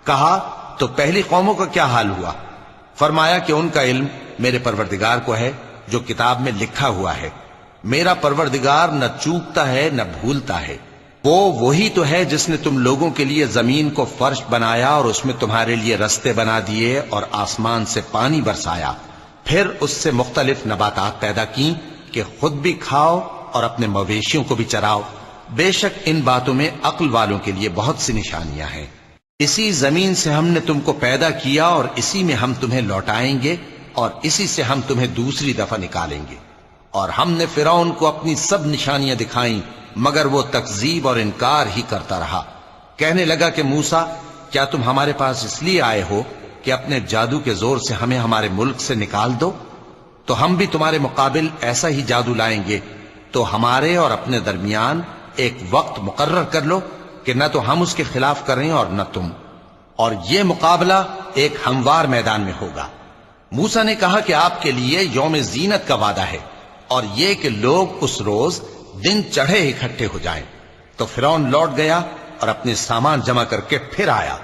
کہا تو پہلی قوموں کا کیا حال ہوا؟ فرمایا کہ ان کا علم میرے پروردگار کو ہے جو کتاب میں لکھا ہوا ہے۔ میرا پروردگار نہ چوکتا ہے نہ بھولتا ہے۔ وہ وہی تو ہے جس نے تم لوگوں کے لیے زمین کو فرش بنایا اور اس میں تمہارے لیے رستے بنا دیے اور آسمان سے پانی برسایا، پھر اس سے مختلف نباتات پیدا کی کہ خود بھی کھاؤ اور اپنے مویشیوں کو بھی چراؤ۔ بے شک ان باتوں میں عقل والوں کے لیے بہت سی نشانیاں ہیں۔ اسی زمین سے ہم نے تم کو پیدا کیا اور اسی میں ہم تمہیں لوٹائیں گے اور اسی سے ہم تمہیں دوسری دفعہ نکالیں گے۔ اور ہم نے فرعون کو اپنی سب نشانیاں دکھائیں مگر وہ تکذیب اور انکار ہی کرتا رہا۔ کہنے لگا کہ موسیٰ، کیا تم ہمارے پاس اس لیے آئے ہو کہ اپنے جادو کے زور سے ہمیں ہمارے ملک سے نکال دو؟ تو ہم بھی تمہارے مقابل ایسا ہی جادو لائیں گے، تو ہمارے اور اپنے درمیان ایک وقت مقرر کر لو کہ نہ تو ہم اس کے خلاف کریں اور نہ تم، اور یہ مقابلہ ایک ہموار میدان میں ہوگا۔ موسیٰ نے کہا کہ آپ کے لیے یوم زینت کا وعدہ ہے، اور یہ کہ لوگ اس روز دن چڑھے اکٹھے ہو جائیں۔ تو فرعون لوٹ گیا اور اپنے سامان جمع کر کے پھر آیا۔